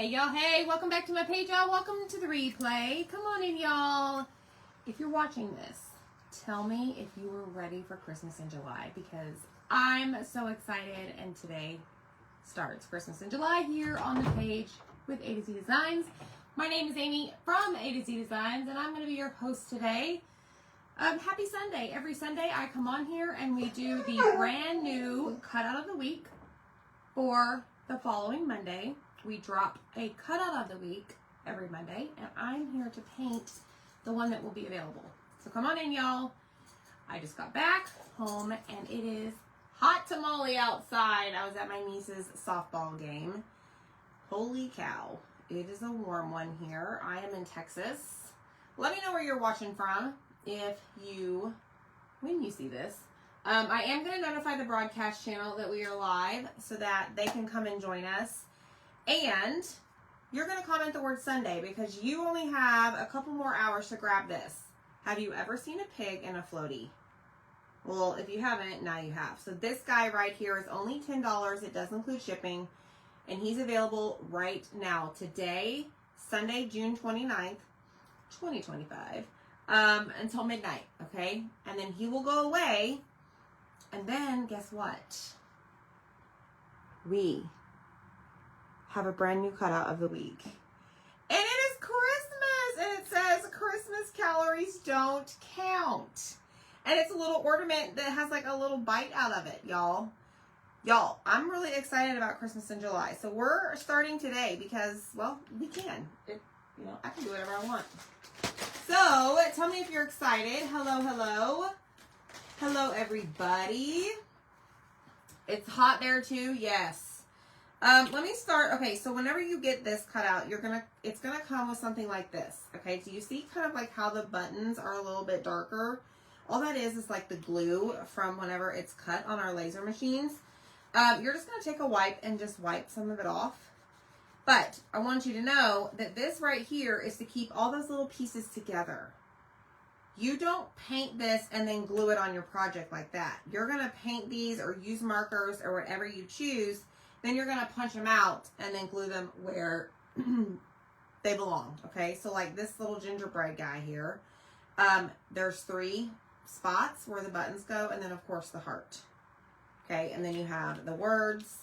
Hey y'all, hey, welcome back to my page, y'all. Welcome to the replay. Come on in, y'all. If you're watching this, tell me if you were ready for Christmas in July, because I'm so excited, and today starts Christmas in July here on the page with A to Z Designs. My name is Amy from A to Z Designs, and I'm going to be your host today. Happy Sunday. Every Sunday I come on here and we do the brand new cutout of the week for the following Monday. We drop a cutout of the week every Monday, and I'm here to paint the one that will be available. So come on in, y'all. I just got back home, and it is hot tamale outside. I was at my niece's softball game. Holy cow. It is a warm one here. I am in Texas. Let me know where you're watching from when you see this. I am going to notify the broadcast channel that we are live so that they can come and join us. And you're going to comment the word Sunday because you only have a couple more hours to grab this. Have you ever seen a pig in a floaty? Well, if you haven't, now you have. So this guy right here is only $10. It does include shipping. And he's available right now, today, Sunday, June 29th, 2025, until midnight, okay? And then he will go away. And then, guess what? We have a brand new cutout of the week. And it is Christmas! And it says, Christmas calories don't count. And it's a little ornament that has like a little bite out of it, y'all. Y'all, I'm really excited about Christmas in July. So we're starting today because, well, we can. I can do whatever I want. So, tell me if you're excited. Hello, hello. Hello, everybody. It's hot there too, yes. Let me start. Okay, so whenever you get this cut out, it's gonna come with something like this. Okay, do you see kind of like how the buttons are a little bit darker? All that is like the glue from whenever it's cut on our laser machines. You're just gonna take a wipe and just wipe some of it off. But I want you to know that this right here is to keep all those little pieces together. You don't paint this and then glue it on your project like that. You're gonna paint these or use markers or whatever you choose. Then you're going to punch them out and then glue them where they belong, okay? So like this little gingerbread guy here, there's 3 spots where the buttons go, and then of course the heart, okay? And then you have the words,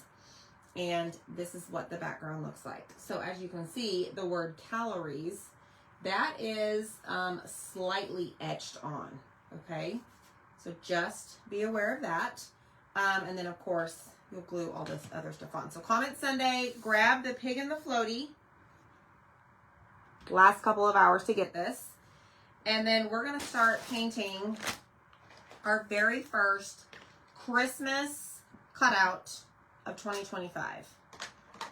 and this is what the background looks like. So as you can see, the word calories, that is slightly etched on, okay? So just be aware of that. And then of course, you'll glue all this other stuff on. So comment Sunday, grab the pig and the floaty. Last couple of hours to get this. And then we're going to start painting our very first Christmas cutout of 2025.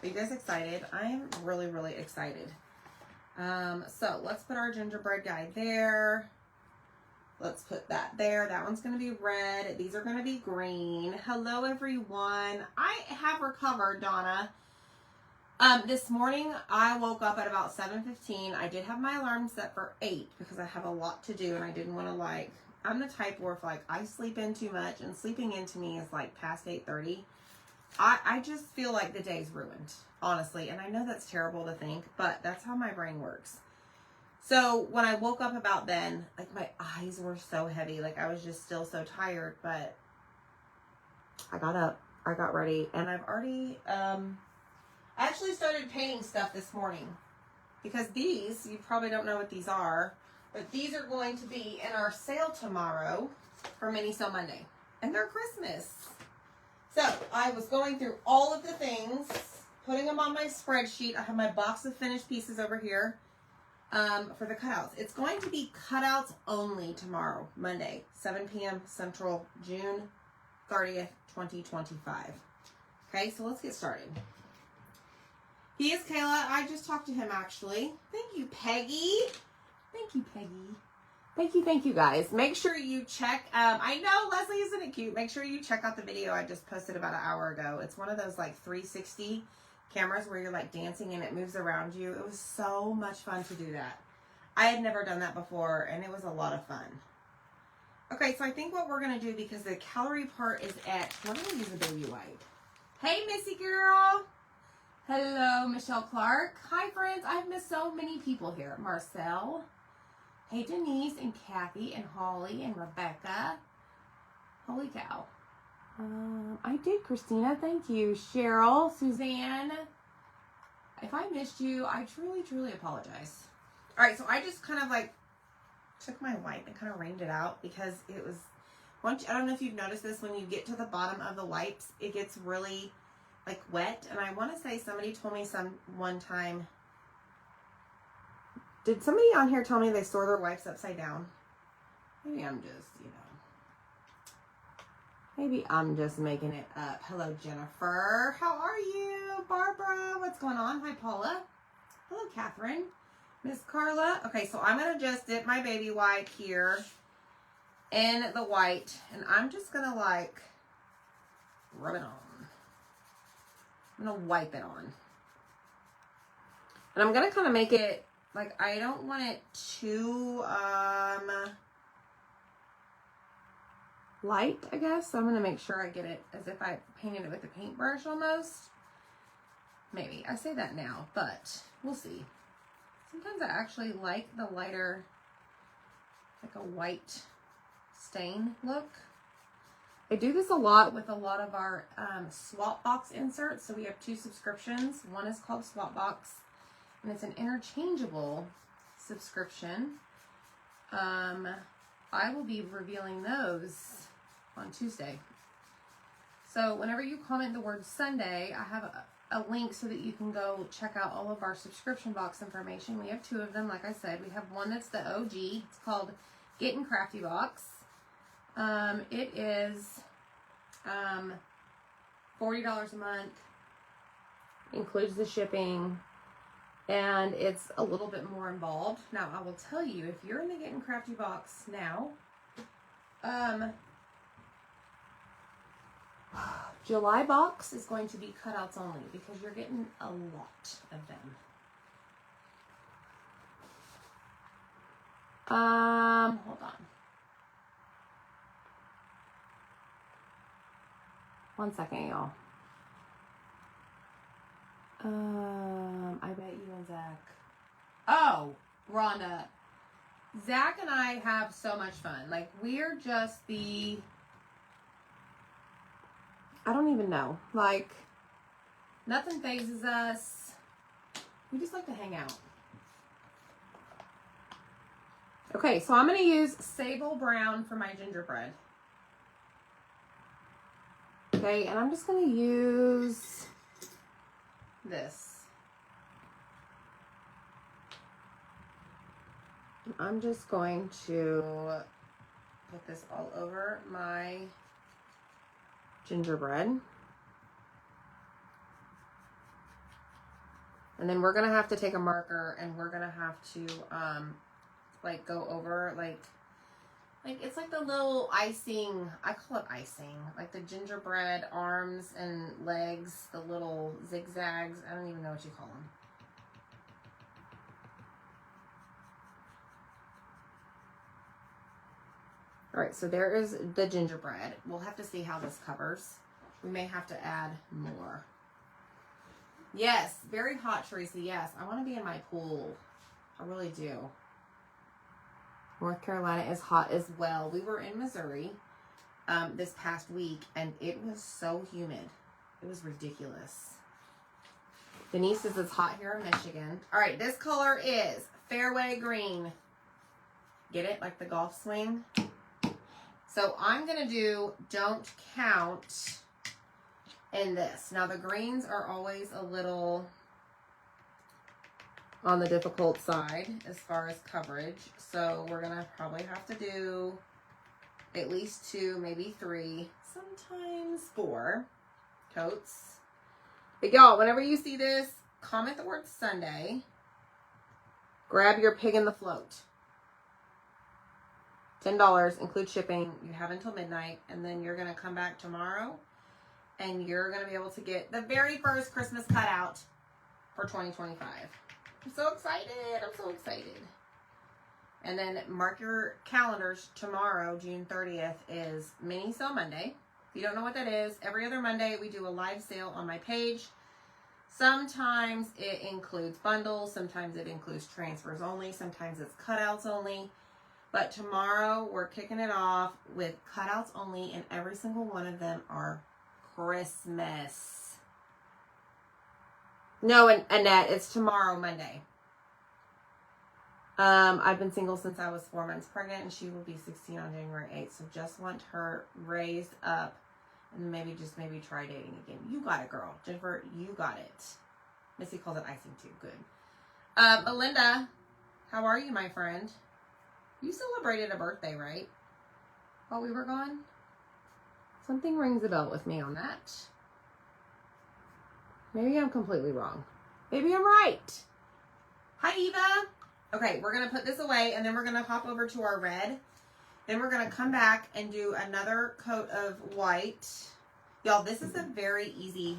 Are you guys excited? I am really, really excited. So let's put our gingerbread guy there. Let's put that there. That one's going to be red. These are going to be green. Hello, everyone. I have recovered, Donna. This morning, I woke up at about 7:15. I did have my alarm set for 8 because I have a lot to do, and I didn't want to, I'm the type where if, I sleep in too much, and sleeping in to me is, past 8:30. I just feel like the day's ruined, honestly. And I know that's terrible to think, but that's how my brain works. So when I woke up about then, my eyes were so heavy. I was just still so tired, but I got up, I got ready, and I've already, I actually started painting stuff this morning because these, you probably don't know what these are, but these are going to be in our sale tomorrow for Mini Sale Monday, and they're Christmas. So I was going through all of the things, putting them on my spreadsheet. I have my box of finished pieces over here. For the cutouts. It's going to be cutouts only tomorrow, Monday, 7 p.m. Central, June 30th, 2025. Okay, so let's get started. He is Kayla. I just talked to him, actually. Thank you, Peggy. Thank you, Peggy. Thank you, guys. Make sure you check. I know, Leslie, isn't it cute? Make sure you check out the video I just posted about an hour ago. It's one of those, 360 cameras where you're dancing and it moves around you. It was so much fun to do that. I had never done that before, and it was a lot of fun. Okay, so I think what we're going to do, because the calorie part is etched, we're going to use a baby wipe. Hey, Missy girl. Hello. Hello, Michelle Clark. Hi, friends. I've missed so many people here. Marcel. Hey, Denise and Kathy and Holly and Rebecca. Holy cow. I did, Christina. Thank you. Cheryl, Suzanne. If I missed you, I truly, truly apologize. All right, so I just kind of like took my wipe and kind of wringed it out because it was, I don't know if you've noticed this, when you get to the bottom of the wipes, it gets really like wet. And I want to say somebody told me one time, did somebody on here tell me they store their wipes upside down? Maybe I'm just, maybe I'm just making it up. Hello, Jennifer. How are you? Barbara, what's going on? Hi, Paula. Hello, Catherine. Miss Carla. Okay, so I'm going to just dip my baby wipe here in the white, and I'm just going to like rub it on. I'm going to wipe it on. And I'm going to kind of make it, like, I don't want it too light, I guess. So I'm going to make sure I get it as if I painted it with a paintbrush almost. Maybe. I say that now, but we'll see. Sometimes I actually like the lighter, like a white stain look. I do this a lot with a lot of our swap box inserts. So we have 2 subscriptions. One is called Swap Box, and it's an interchangeable subscription. I will be revealing those on Tuesday. So whenever you comment the word Sunday, I have a link so that you can go check out all of our subscription box information. We have 2 of them. Like I said, we have one that's the OG. It's called Getting Crafty Box. It is $40 a month, includes the shipping, and it's a little bit more involved. Now, I will tell you, if you're in the Getting Crafty box now, July box is going to be cutouts only because you're getting a lot of them. Hold on. One second, y'all. I bet you and Zach. Oh, Rhonda. Zach and I have so much fun. Like, we're just I don't even know. Like, nothing phases us. We just like to hang out. Okay, so I'm going to use Sable Brown for my gingerbread. Okay, and I'm just going to use this. I'm just going to put this all over my gingerbread. And then we're going to have to take a marker and we're going to have to like go over like it's like the little icing, I call it icing, like the gingerbread arms and legs, the little zigzags, I don't even know what you call them. All right, so there is the gingerbread. We'll have to see how this covers. We may have to add more. Yes, very hot, Teresa. Yes, I want to be in my pool. I really do. North Carolina is hot as well. We were in Missouri this past week, and it was so humid. It was ridiculous. Denise says it's hot here in Michigan. All right, this color is Fairway Green. Get it? Like the golf swing. So I'm going to do Don't Count in this. Now, the greens are always a little on the difficult side as far as coverage. So we're going to probably have to do at least 2, maybe 3, sometimes 4 coats. But y'all, whenever you see this, comment the word Sunday. Grab your pig in the float. $10, include shipping. You have until midnight, and then you're going to come back tomorrow, and you're going to be able to get the very first Christmas cutout for 2025. I'm so excited. I'm so excited. And then mark your calendars. Tomorrow, June 30th, is Mini Sale Monday. If you don't know what that is, every other Monday we do a live sale on my page. Sometimes it includes bundles. Sometimes it includes transfers only. Sometimes it's cutouts only. But tomorrow we're kicking it off with cutouts only, and every single one of them are Christmas. No, Annette, it's tomorrow, Monday. I've been single since I was 4 months pregnant, and she will be 16 on January 8th. So just want her raised up, and maybe try dating again. You got it, girl. Jennifer, you got it. Missy calls it icing too. Good. Melinda, how are you, my friend? You celebrated a birthday, right? While we were gone? Something rings a bell with me on that. Maybe I'm completely wrong. Maybe I'm right. Hi, Eva. Okay, we're going to put this away, and then we're going to hop over to our red. Then we're going to come back and do another coat of white. Y'all, this is a very easy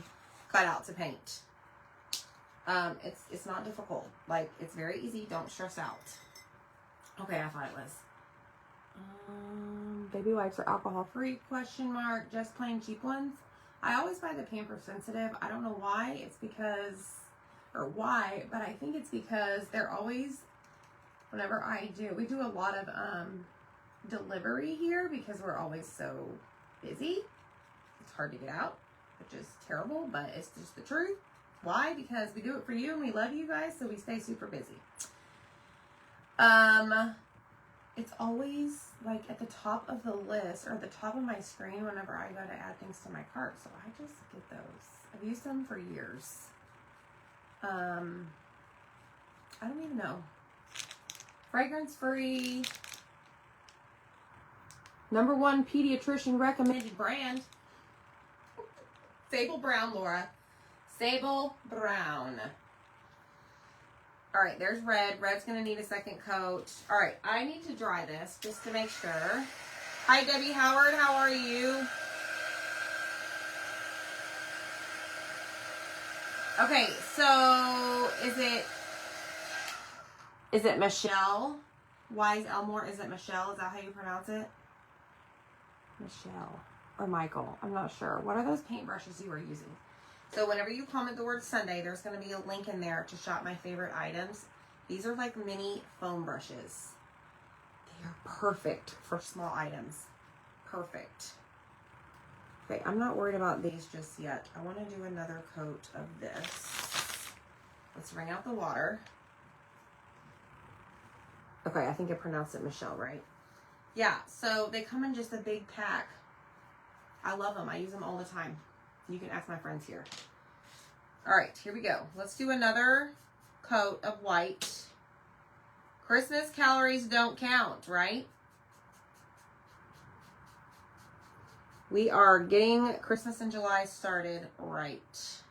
cutout to paint. It's not difficult. Like, it's very easy. Don't stress out. Okay, I thought it was. Baby wipes are alcohol free? Question mark. Just plain cheap ones. I always buy the Pamper Sensitive. I don't know why. It's because, or why, but I think it's because they're always, whenever we do a lot of delivery here because we're always so busy. It's hard to get out, which is terrible, but it's just the truth. Why? Because we do it for you and we love you guys, so we stay super busy. It's always like at the top of the list or at the top of my screen whenever I go to add things to my cart. So I just get those. I've used them for years. I don't even know. Fragrance free. #1 pediatrician recommended brand. Sable Brown, Laura. Sable Brown. All right, there's red. Red's going to need a second coat. All right, I need to dry this just to make sure. Hi, Debbie Howard. How are you? Okay, so is it Michelle? Wise Elmore? Is it Michelle? Is that how you pronounce it? Michelle or Michael? I'm not sure. What are those paintbrushes you were using? So whenever you comment the word Sunday, there's going to be a link in there to shop my favorite items. These are like mini foam brushes. They are perfect for small items. Perfect. Okay, I'm not worried about these just yet. I want to do another coat of this. Let's wring out the water. Okay, I think I pronounced it Michelle, right? Yeah, so they come in just a big pack. I love them. I use them all the time. You can ask my friends here. All right, here we go. Let's do another coat of white. Christmas calories don't count, right? We are getting Christmas in July started right.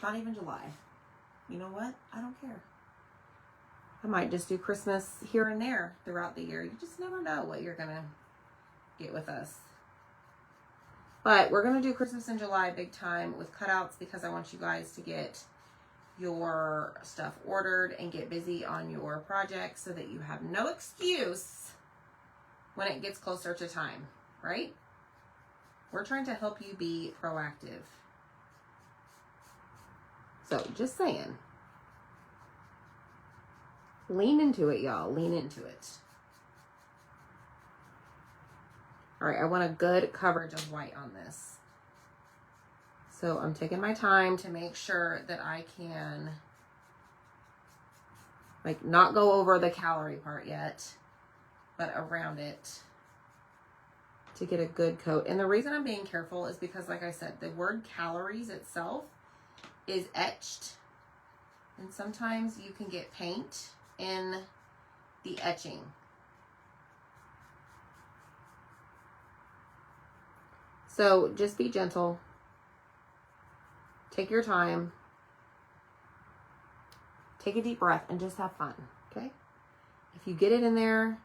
Not even July. You know what? I don't care. I might just do Christmas here and there throughout the year. You just never know what you're going to get with us. But we're going to do Christmas in July big time with cutouts because I want you guys to get your stuff ordered and get busy on your projects so that you have no excuse when it gets closer to time, right? We're trying to help you be proactive. So just saying. Lean into it, y'all. Lean into it. All right, I want a good coverage of white on this. So I'm taking my time to make sure that I can like not go over the calorie part yet, but around it to get a good coat. And the reason I'm being careful is because, like I said, the word calories itself is etched. And sometimes you can get paint in the etching. So just be gentle. Take your time. Take a deep breath and just have fun, okay? If you get it in there,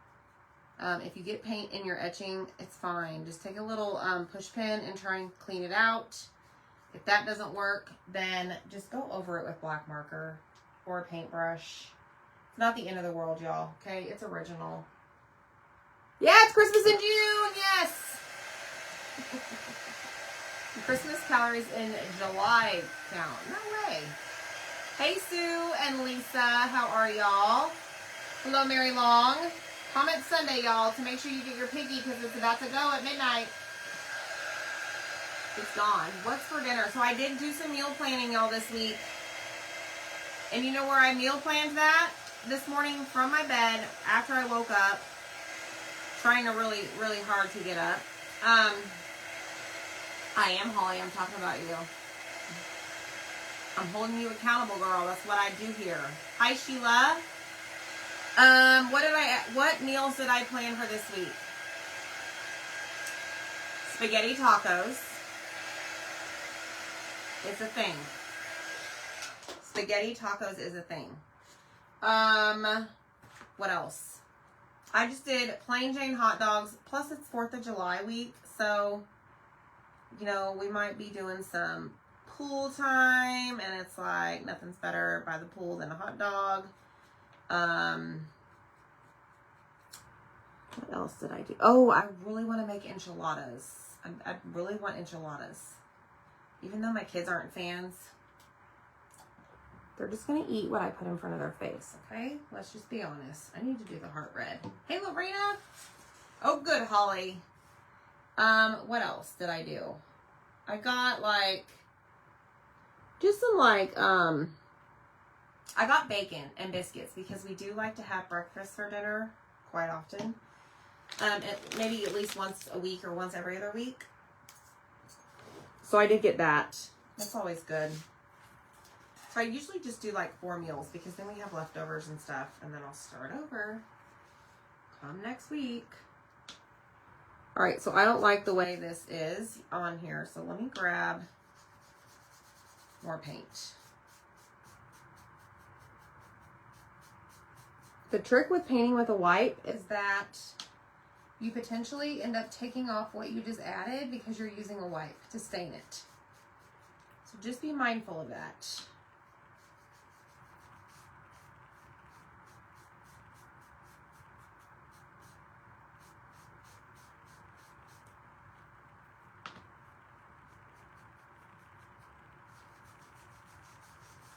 if you get paint in your etching, it's fine. Just take a little push pin and try and clean it out. If that doesn't work, then just go over it with black marker or a paintbrush. It's not the end of the world, y'all, okay? It's original. Yeah, it's Christmas in June, yes! Christmas calories in July count. No way. Hey, Sue and Lisa. How are y'all? Hello, Mary Long. Comment Sunday, y'all, to make sure you get your piggy because it's about to go at midnight. It's gone. What's for dinner? So I did do some meal planning, y'all, this week. And you know where I meal planned that? This morning from my bed after I woke up. Trying to really, really hard to get up. I am, Holly. I'm talking about you. I'm holding you accountable, girl. That's what I do here. Hi, Sheila. What meals did I plan for this week? Spaghetti tacos. It's a thing. Spaghetti tacos is a thing. What else? I just did plain Jane hot dogs. Plus it's 4th of July week. So, you know, we might be doing some pool time. And it's like nothing's better by the pool than a hot dog. What else did I do? Oh, I really want to make enchiladas. I really want enchiladas. Even though my kids aren't fans. They're just going to eat what I put in front of their face, okay? Let's just be honest. I need to do the heart red. Hey, Lorena. Oh, good, Holly. What else did I do? I got, like, just some, like, I got bacon and biscuits because we do like to have breakfast for dinner quite often. Maybe at least once a week or once every other week. So I did get that. That's always good. So I usually just do like 4 meals because then we have leftovers and stuff. And then I'll start over. Come next week. All right, so I don't like the way this is on here. So let me grab more paint. The trick with painting with a wipe is that you potentially end up taking off what you just added because you're using a wipe to stain it. So just be mindful of that.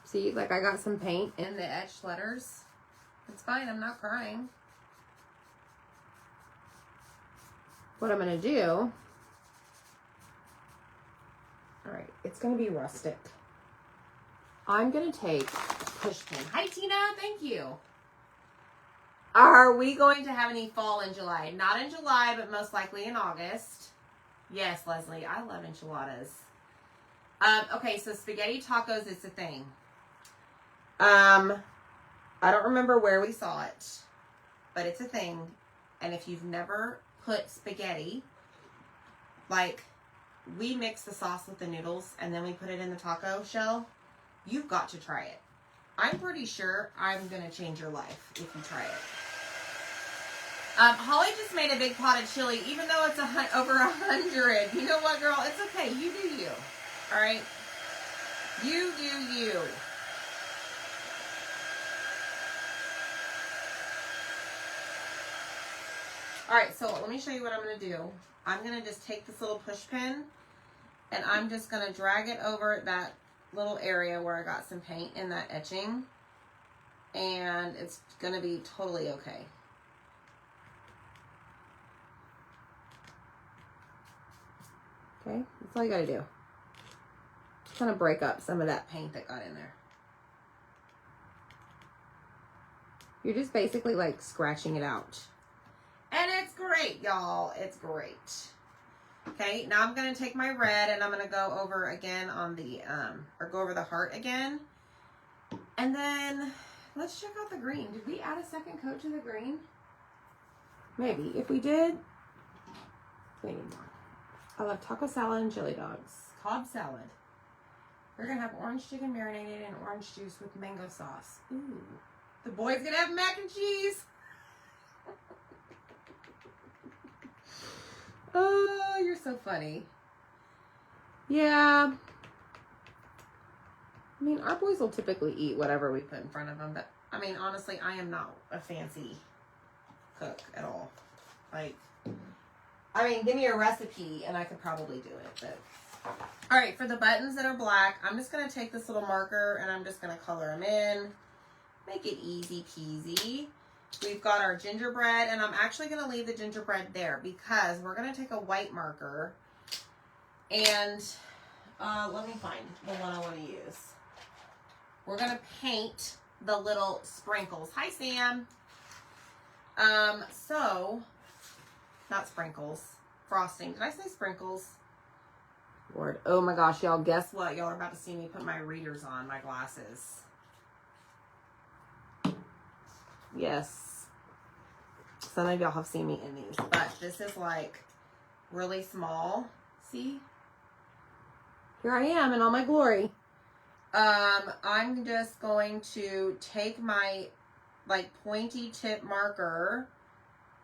See, like I got some paint in the etched letters. It's fine, I'm not crying. What I'm going to do, all right, it's going to be rustic. I'm going to take a push pin. Hi, Tina, thank you. Are we going to have any fall in July? Not in July, but most likely in August. Yes, Leslie, I love enchiladas. Okay, so spaghetti tacos is a thing. I don't remember where we saw it, but it's a thing. And if you've never put spaghetti, like we mix the sauce with the noodles and then we put it in the taco shell, you've got to try it. I'm pretty sure I'm going to change your life if you try it. Holly just made a big pot of chili, even though it's over 100. You know what, girl? It's okay. You do you. All right? You do you. All right, so let me show you what I'm going to do. I'm going to just take this little push pin and I'm just going to drag it over that little area where I got some paint in that etching. And it's going to be totally okay. Okay, that's all you got to do. Just kind of break up some of that paint that got in there. You're just basically like scratching it out. And it's great, y'all. It's great. Okay, now I'm going to take my red and I'm going to go over again on the, or go over the heart again. And then let's check out the green. Did we add a second coat to the green? Maybe. If we did, we need more. I love taco salad and chili dogs. Cobb salad. We're going to have orange chicken marinated in orange juice with mango sauce. Ooh. The boys going to have mac and cheese. Oh, you're so funny. Yeah. I mean, our boys will typically eat whatever we put in front of them, but I mean, honestly, I am not a fancy cook at all. Like, I mean, give me a recipe and I could probably do it, but All right, for the buttons that are black, I'm just going to take this little marker and I'm just going to color them in. Make it easy peasy. We've got our gingerbread, and I'm actually going to leave the gingerbread there because we're going to take a white marker and let me find the one I want to use. We're going to paint the little sprinkles. Hi, Sam. So, not sprinkles, frosting. Did I say sprinkles? Lord, oh my gosh, y'all, guess what? Y'all are about to see me put my readers on, my glasses. Yes. Some of y'all have seen me in these, but this is like really small. See? Here I am in all my glory. I'm just going to take my like pointy tip marker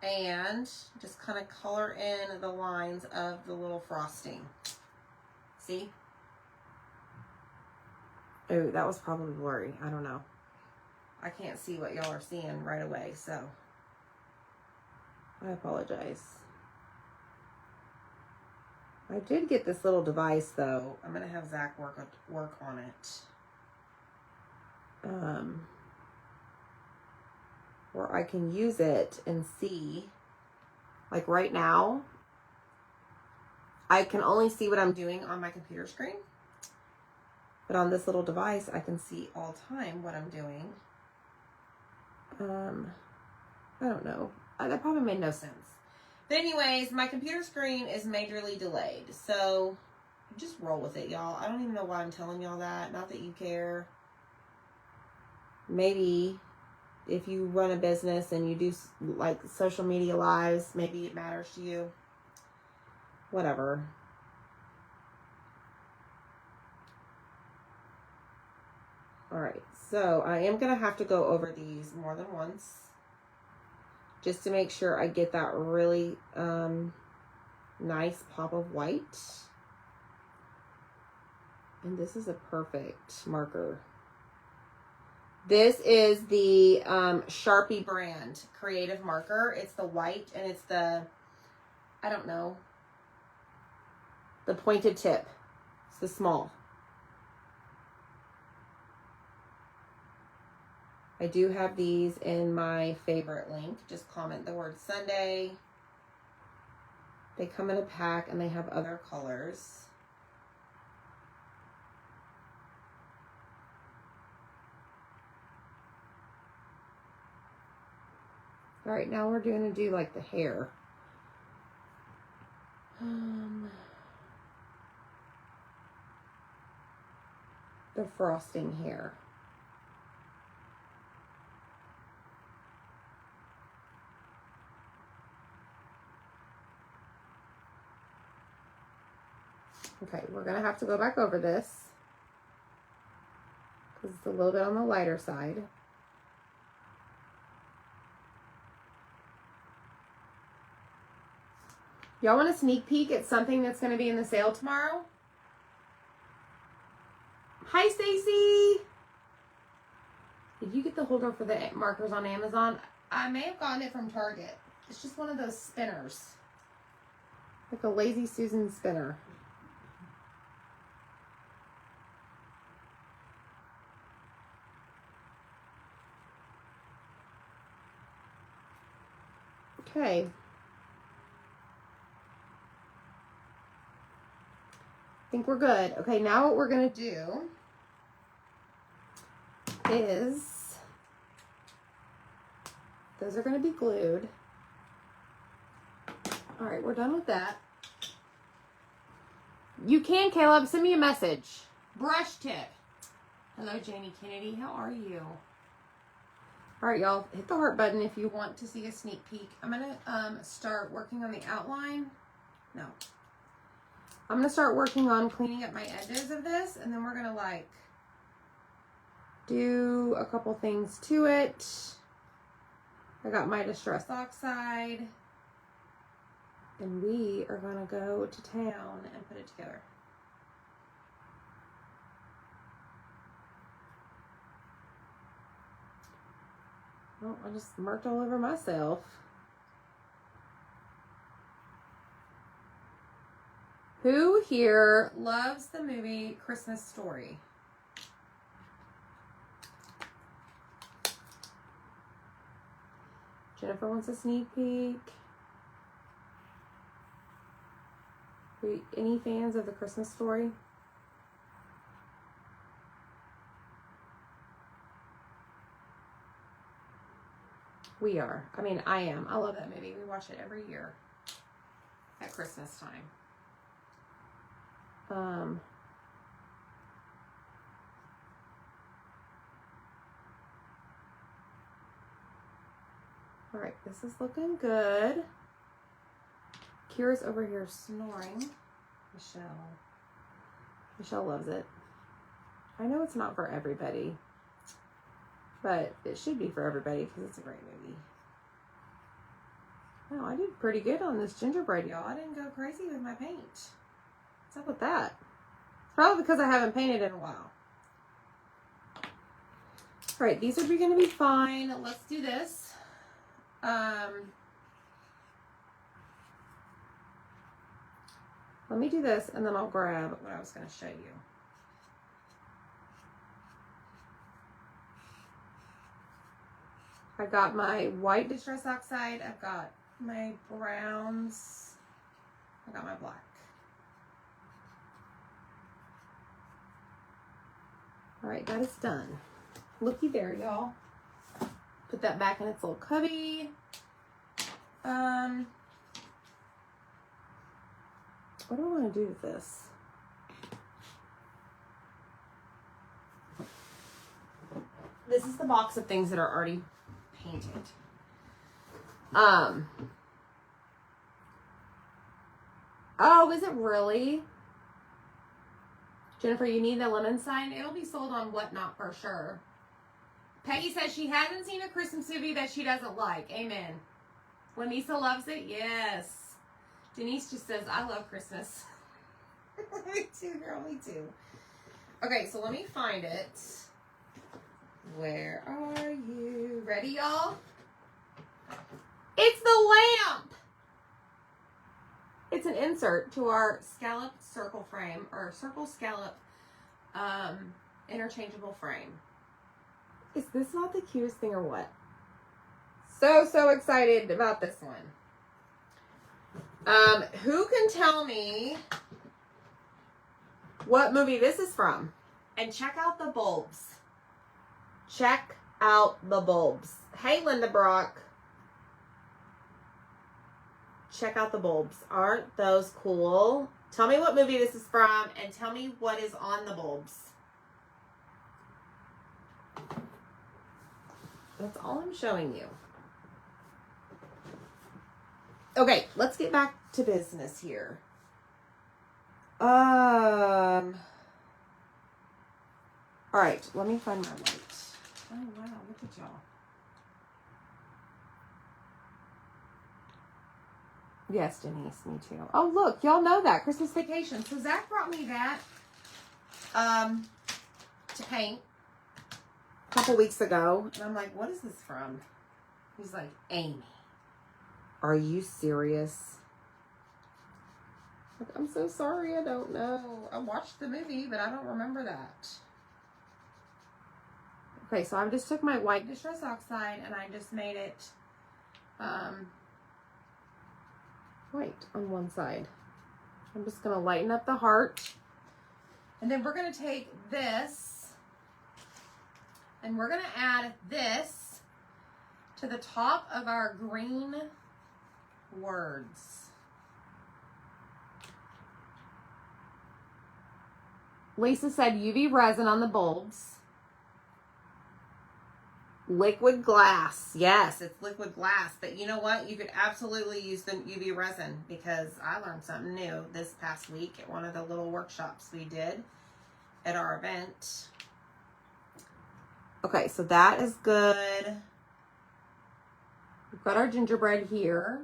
and just kind of color in the lines of the little frosting. See? Oh, that was probably blurry. I don't know. I can't see what y'all are seeing right away, so I apologize. I did get this little device, though. I'm going to have Zach work on it. Where I can use it and see. Like right now, I can only see what I'm doing on my computer screen. But on this little device, I can see all the time what I'm doing. I don't know. That probably made no sense. But anyways, my computer screen is majorly delayed. So just roll with it, y'all. I don't even know why I'm telling y'all that. Not that you care. Maybe if you run a business and you do like social media lives, maybe it matters to you. Whatever. All right. So I am going to have to go over these more than once. Just to make sure I get that really nice pop of white. And this is a perfect marker. This is the Sharpie brand creative marker. It's the white and it's the, I don't know, the pointed tip. It's the small. I do have these in my favorite link. Just comment the word Sunday. They come in a pack and they have other colors. All right, now we're going to do like the hair. The frosting hair. Okay, we're going to have to go back over this because it's a little bit on the lighter side. Y'all want a sneak peek at something that's going to be in the sale tomorrow? Hi, Stacy. Did you get the holder for the markers on Amazon? I may have gotten it from Target. It's just one of those spinners. Like a Lazy Susan spinner. Okay. I think we're good. Okay, now what we're going to do is, those are going to be glued. All right, we're done with that. You can, Caleb, send me a message. Brush tip. Hello, Jamie Kennedy. How are you? All right, y'all, hit the heart button if you want to see a sneak peek. I'm going to start working on the outline. No. I'm going to start working on cleaning up my edges of this, and then we're going to, like, do a couple things to it. I got my Distress Oxide, and we are going to go to town and put it together. Oh, I just marked all over myself. Who here loves the movie Christmas Story. Jennifer wants a sneak peek. Any fans of the Christmas Story? We are. I mean, I am. I love that movie. We watch it every year at Christmas time. All right, this is looking good. Kira's over here snoring. Michelle loves it. I know it's not for everybody, but it should be for everybody because it's a great movie. Oh, I did pretty good on this gingerbread, y'all. I didn't go crazy with my paint. What's up with that? Probably because I haven't painted in a while. All right, these are going to be fine. Let's do this. Let me do this, and then I'll grab what I was going to show you. I've got my white Distress Oxide. I've got my browns. I got my black. All right, that is done. Looky there, y'all. Put that back in its little cubby. What do I want to do with this? This is the box of things that are already painted. Oh, is it really? Jennifer, you need the lemon sign? It'll be sold on Whatnot for sure. Peggy says she hasn't seen a Christmas movie that she doesn't like. Amen. Lanisa loves it? Yes. Denise just says, I love Christmas. Me too, girl. Me too. Okay, so let me find it. Where are you? Ready, y'all? It's the lamp! It's an insert to our scallop circle frame, or circle scallop interchangeable frame. Is this not the cutest thing or what? So excited about this one. Who can tell me what movie this is from? And check out the bulbs. Check out the bulbs. Hey, Linda Brock. Check out the bulbs. Aren't those cool? Tell me what movie this is from and tell me what is on the bulbs. That's all I'm showing you. Okay, let's get back to business here. All right, let me find my white. Oh, wow, look at y'all. Yes, Denise, me too. Oh, look, y'all know that. Christmas Vacation. So Zach brought me that to paint a couple weeks ago. And I'm like, what is this from? He's like, Amy. Are you serious? Like, I'm so sorry, I don't know. I watched the movie, but I don't remember that. Okay, so I just took my white Distress Oxide and I just made it white on one side. I'm just going to lighten up the heart. And then we're going to take this and we're going to add this to the top of our green words. Lisa said UV resin on the bulbs. Liquid glass. Yes, it's liquid glass. But you know what? You could absolutely use the UV resin because I learned something new this past week at one of the little workshops we did at our event. Okay, so that is good. We've got our gingerbread here.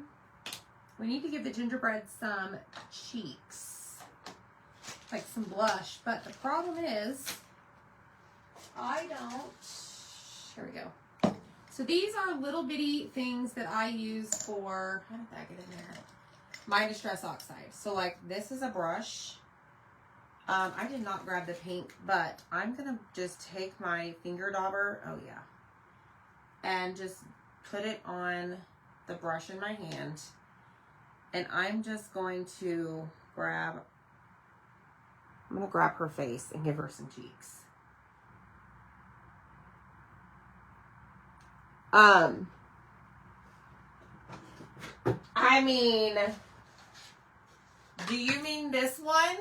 We need to give the gingerbread some cheeks, like some blush. But the problem is, I don't. Here we go. So these are little bitty things that I use for, how did that get in there? My Distress Oxide. So like this is a brush I did not grab the pink, but I'm going to just take my finger dauber, oh yeah, and just put it on the brush in my hand. And I'm just going to grab her face and give her some cheeks. I mean, do you mean this one?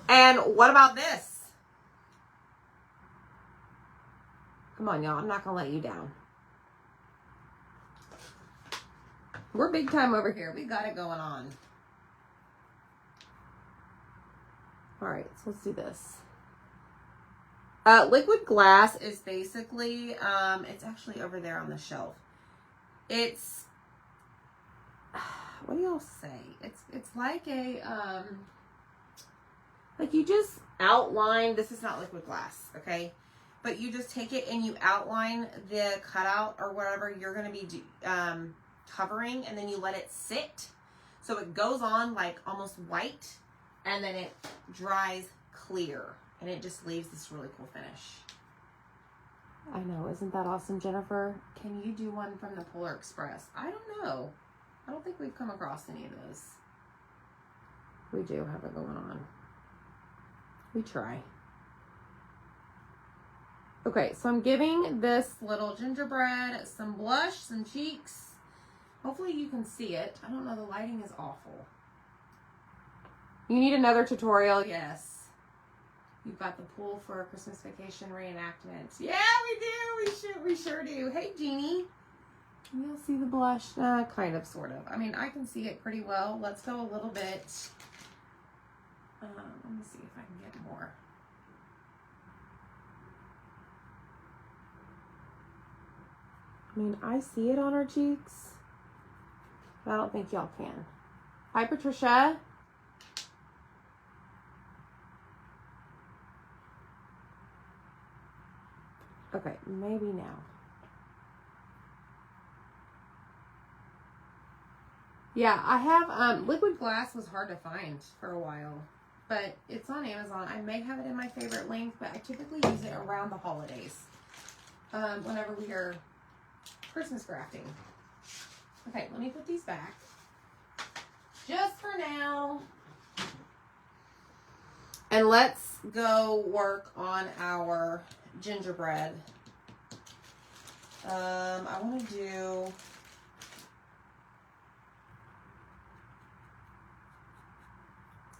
And what about this? Come on, y'all. I'm not going to let you down. We're big time over here. We got it going on. All right, so let's do this. Liquid glass is basically, it's actually over there on the shelf. It's, what do y'all say? It's like a, like you just outline, this is not liquid glass, okay? But you just take it and you outline the cutout or whatever you're going to be covering, and then you let it sit. So it goes on like almost white, and then it dries clear. And it just leaves this really cool finish. I know, isn't that awesome, Jennifer? Can you do one from the Polar Express? I don't know. I don't think we've come across any of those. We do have it going on. We try. Okay, so I'm giving this little gingerbread some blush, some cheeks. Hopefully you can see it. I don't know, the lighting is awful. You need another tutorial? Yes. You've got the pool for a Christmas vacation reenactment. Yeah, we do. We sure do. Hey, Jeannie. Can you see the blush? Kind of, sort of. I mean, I can see it pretty well. Let's go a little bit. Let me see if I can get more. I mean, I see it on her cheeks, but I don't think y'all can. Hi, Patricia. Okay, maybe now. Yeah, I have, liquid glass was hard to find for a while, but it's on Amazon. I may have it in my favorite link, but I typically use it around the holidays, whenever we are Christmas crafting. Okay, let me put these back. Just for now. And let's go work on our gingerbread. I want to do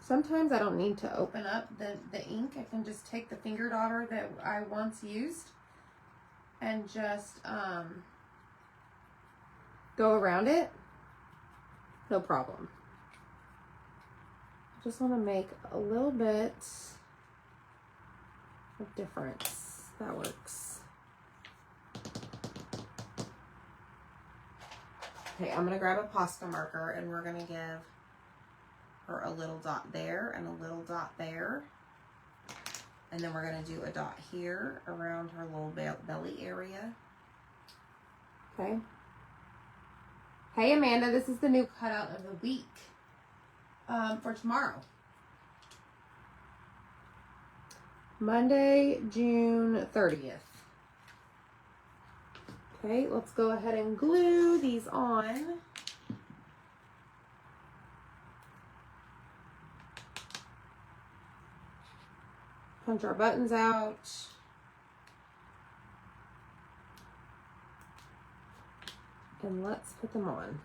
sometimes I don't need to open up the ink. I can just take the finger dauber that I once used and just go around it. No problem. I just want to make a little bit of difference. That works. Okay, I'm going to grab a Posca marker and we're going to give her a little dot there and a little dot there. And then we're going to do a dot here around her little belly area. Okay. Hey, Amanda, this is the new cutout of the week for tomorrow. Monday, June 30th. Okay, let's go ahead and glue these on. Punch our buttons out. And let's put them on.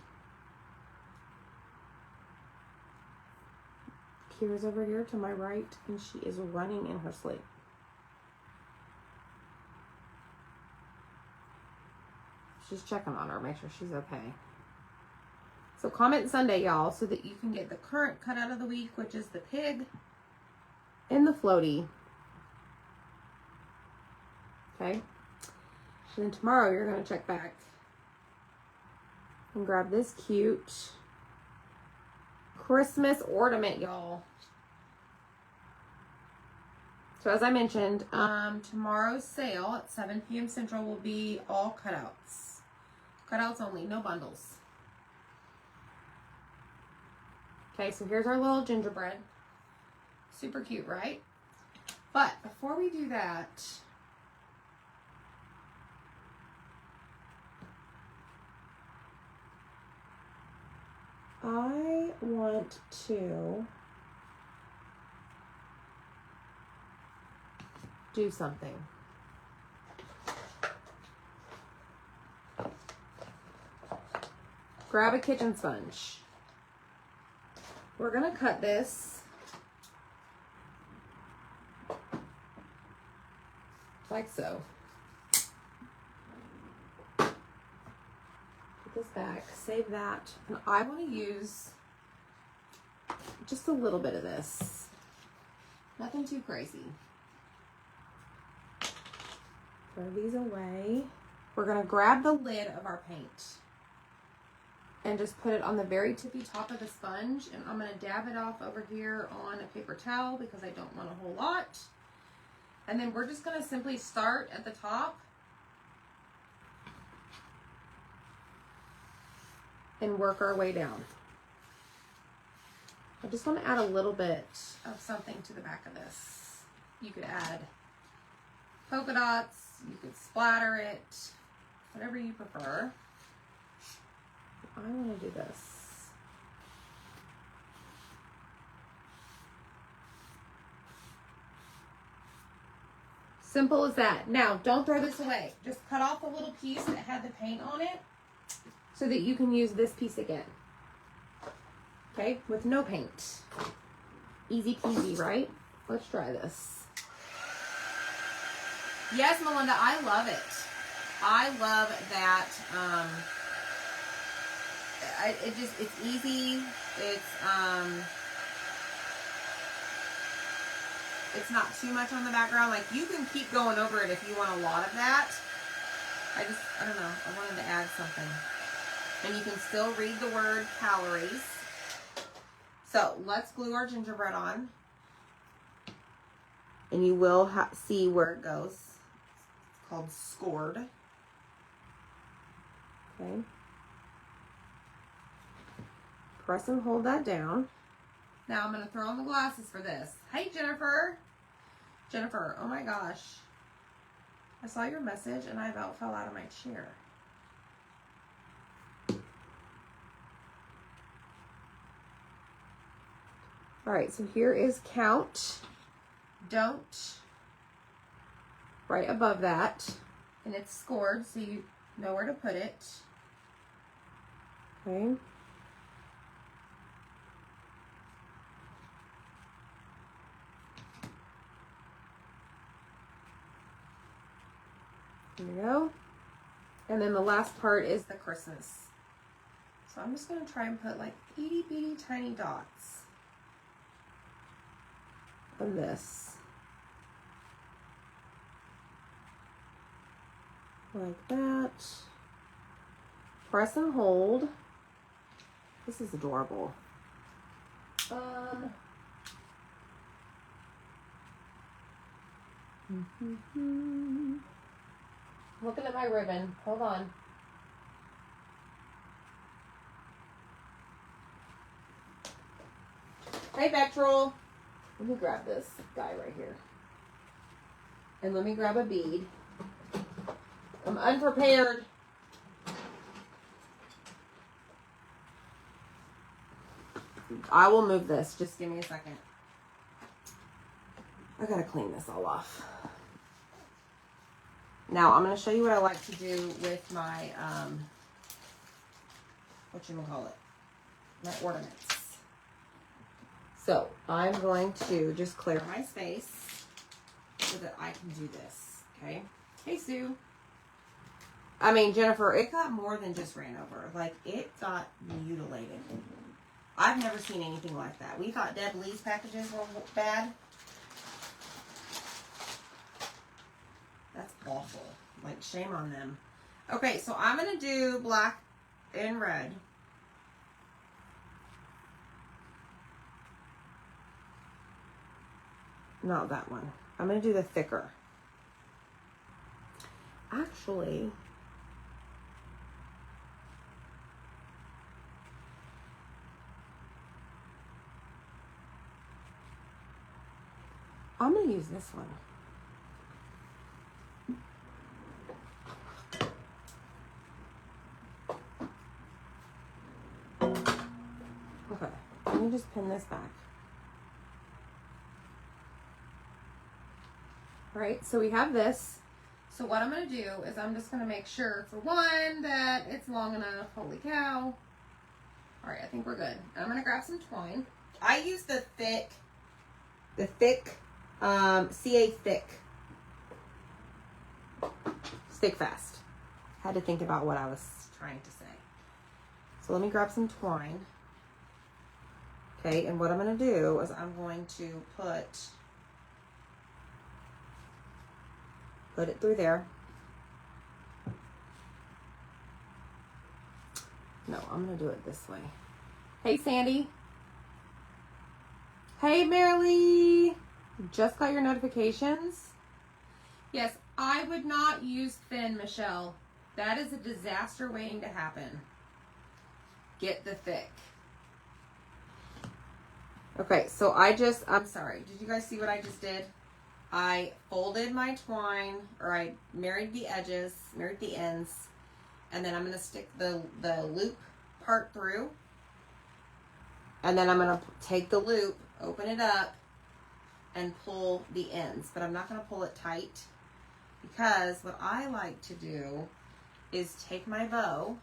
Kira's over here to my right, and she is running in her sleep. She's checking on her, make sure she's okay. So comment Sunday, y'all, so that you can get the current cutout of the week, which is the pig and the floaty. Okay. And then tomorrow you're going to check back and grab this cute Christmas ornament, y'all. So as I mentioned, tomorrow's sale at 7 p.m. Central will be all cutouts. Cutouts only, no bundles. Okay, so here's our little gingerbread. Super cute, right? But before we do that, I want to do something. Grab a kitchen sponge. We're gonna cut this like so. Put this back, save that. And I want to use just a little bit of this. Nothing too crazy. Throw these away. We're gonna grab the lid of our paint and just put it on the very tippy top of the sponge, and I'm gonna dab it off over here on a paper towel because I don't want a whole lot. And then we're just gonna simply start at the top and work our way down. I just want to add a little bit of something to the back of this. You could add polka dots, you could splatter it, whatever you prefer. I want to do this. Simple as that. Now, don't throw this away. Just cut off the little piece that had the paint on it so that you can use this piece again. Okay, with no paint. Easy peasy, right? Let's try this. Yes, Melinda, I love it. I love that. It's easy. It's not too much on the background. Like, you can keep going over it if you want a lot of that. I don't know. I wanted to add something. And you can still read the word calories. So let's glue our gingerbread on. And you will see where it goes. It's called scored. Okay. Press and hold that down. Now I'm going to throw on the glasses for this. Hey, Jennifer. Jennifer, oh my gosh. I saw your message and I about fell out of my chair. All right, so here is count. Don't. Right above that. And it's scored, so you know where to put it. Okay. There we go. And then the last part is the Christmas. So I'm just going to try and put like itty bitty tiny dots on this. Like that. Press and hold. This is adorable. Looking at my ribbon. Hold on. Hey, Vectral. Let me grab this guy right here. And let me grab a bead. I'm unprepared. I will move this. Just give me a second. I gotta clean this all off. Now, I'm going to show you what I like to do with my, my ornaments. So, I'm going to just clear my space so that I can do this, okay? Hey, Sue. I mean, Jennifer, it got more than just ran over. Like, it got mutilated. I've never seen anything like that. We thought Deb Lee's packages were bad. That's awful. Like, shame on them. Okay, so I'm going to do black and red. Not that one. I'm going to do the thicker. Actually, I'm going to use this one. Okay, let me just pin this back. All right, so we have this. So what I'm going to do is I'm just going to make sure, for one, that it's long enough. Holy cow. All right, I think we're good. I'm going to grab some twine. I use the thick CA Thick Stick Fast. Had to think about what I was trying to say. So let me grab some twine. Okay, and what I'm going to do is I'm going to put it through there. No, I'm going to do it this way. Hey, Sandy. Hey, Marilee. Just got your notifications? Yes, I would not use thin, Michelle. That is a disaster waiting to happen. Get the thick. Okay, so I'm sorry. Did you guys see what I just did? I folded my twine, or I married the edges, married the ends, and then I'm going to stick the loop part through. And then I'm going to take the loop, open it up, and pull the ends. But I'm not going to pull it tight, because what I like to do is take my bow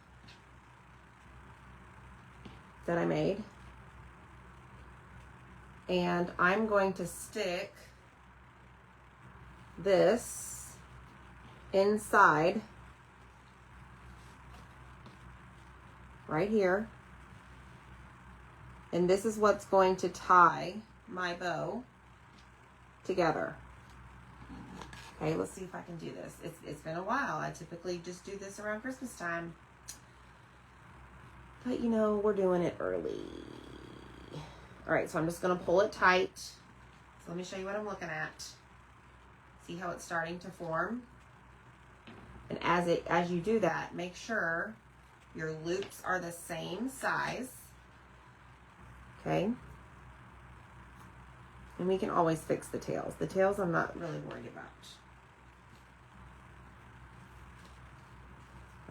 that I made, and I'm going to stick this inside right here, and this is what's going to tie my bow together. Okay, let's see if I can do this. It's been a while. I typically just do this around Christmas time, but you know, we're doing it early. All right, so I'm just going to pull it tight. So let me show you what I'm looking at. See how it's starting to form? And as you do that, make sure your loops are the same size. Okay? And we can always fix the tails. The tails I'm not really worried about.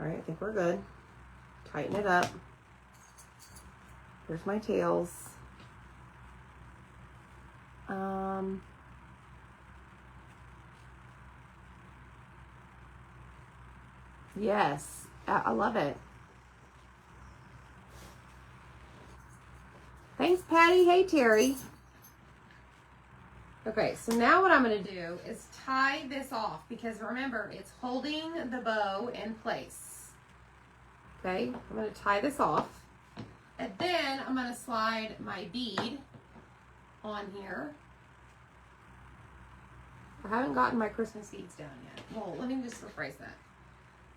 All right, I think we're good. Tighten it up. Here's my tails. Yes, I love it. Thanks, Patty. Hey, Terry. Okay, so now what I'm going to do is tie this off, because remember, it's holding the bow in place. Okay, I'm going to tie this off, and then I'm going to slide my bead on here. I haven't gotten my Christmas beads down yet. Well, let me just rephrase that.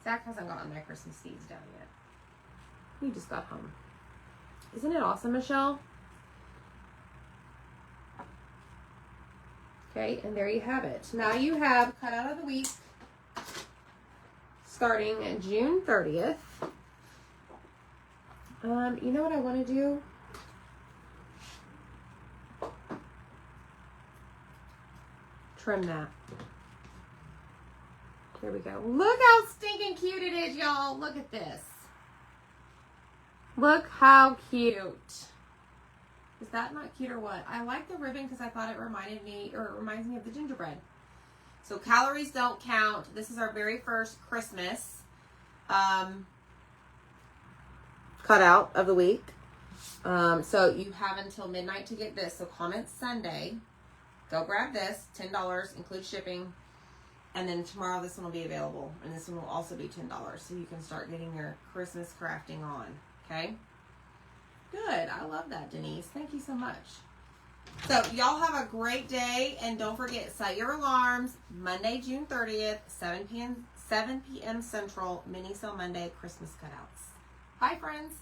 Zach hasn't gotten my Christmas beads down yet. He just got home. Isn't it awesome, Michelle? Okay, and there you have it. Now you have cut out of the week starting June 30th. You know what I want to do? Trim that. There we go. Look how stinking cute it is, y'all. Look at this. Look how cute. Is that not cute or what? I like the ribbon because I thought it reminded me, or it reminds me of the gingerbread. So calories don't count. This is our very first Christmas cutout of the week. So you have until midnight to get this. So comment Sunday. Go grab this. $10, includes shipping. And then tomorrow this one will be available. And this one will also be $10. So you can start getting your Christmas crafting on. Okay? Good. I love that, Denise. Thank you so much. So y'all have a great day. And don't forget, set your alarms. Monday, June 30th, 7 p.m. Central, Mini Sale Monday, Christmas cutouts. Bye, friends.